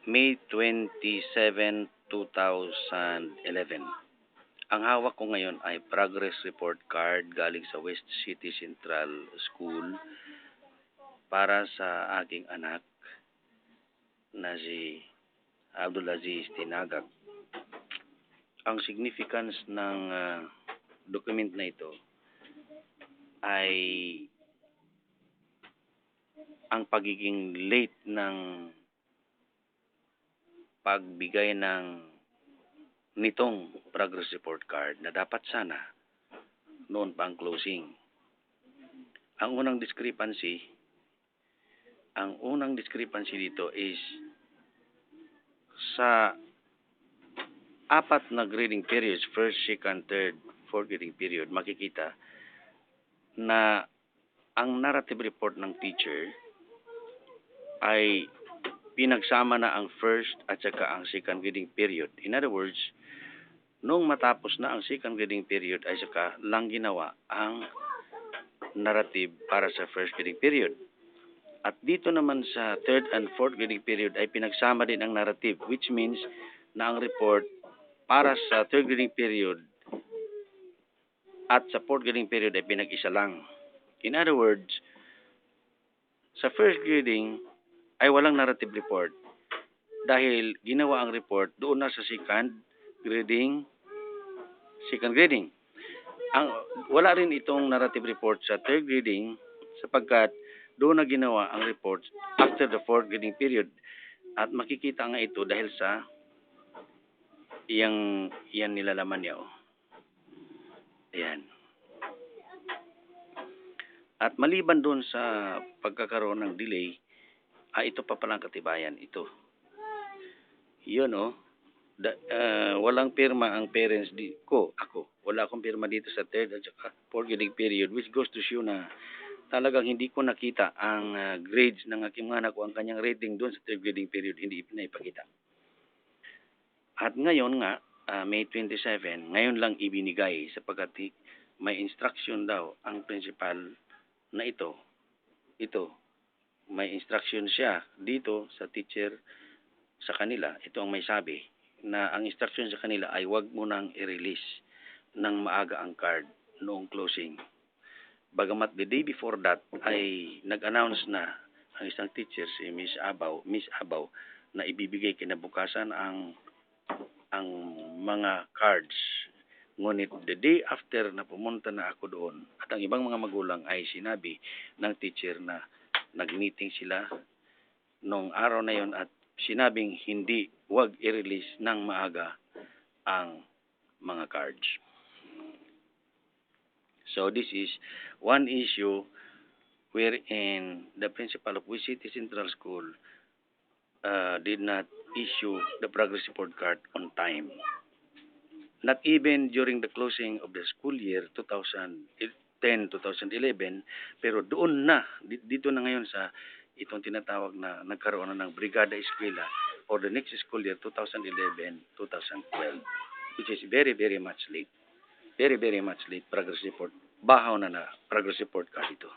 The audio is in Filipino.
May 27, 2011. Ang hawak ko ngayon ay progress report card galing sa West City Central School para sa aking anak na si Abdulaziz Tinagak. Ang significance ng document na ito ay ang pagiging late ng pagbigay ng nitong progress report card na dapat sana noon pa ang closing. Ang unang discrepancy dito is sa apat na grading periods, first, second, third, fourth grading period, makikita na ang narrative report ng teacher ay pinagsama na ang first at saka ang second grading period. In other words, nung matapos na ang second grading period ay saka lang ginawa ang narrative para sa first grading period. At dito naman sa third and fourth grading period ay pinagsama din ang narrative, which means na ang report para sa third grading period at sa fourth grading period ay pinag-isa lang. In other words, sa first grading ay walang narrative report dahil ginawa ang report doon na sa second grading. Wala rin itong narrative report sa third grading sapagkat doon na ginawa ang report after the fourth grading period. At makikita nga ito dahil sa yan nilalaman niya. Ayan. At maliban doon sa pagkakaroon ng delay, ito pa palang katibayan ito. Yun walang pirma ang parents ako. Wala akong pirma dito sa third at saka fourth grading period, which goes to show na talagang hindi ko nakita ang grades ng aking mga anak o ang kanyang rating doon sa third grading period, hindi ipinapakita. At ngayon nga, May 27, ngayon lang ibinigay sapagkat may instruction daw ang principal na ito, may instruction siya dito sa teacher sa kanila. Ito ang may sabi na ang instruction sa kanila ay wag mo nang i-release ng maaga ang card noong closing. Bagamat the day before that ay nag-announce na ang isang teacher, si Miss Abaw, na ibibigay kinabukasan ang mga cards. Ngunit the day after na pumunta na ako doon at ang ibang mga magulang ay sinabi ng teacher na nag-meeting sila nung araw na yon at sinabing wag i-release ng maaga ang mga cards. So this is one issue wherein the principal of West City Central School did not issue the progress report card on time. Not even during the closing of the school year 2010-2011, pero doon na, dito na ngayon sa itong tinatawag na nagkaroon na ng Brigada Eskwela for the next school year 2011-2012, which is very, very much late. Very, very much late progress report. Bahaw na progress report card ito.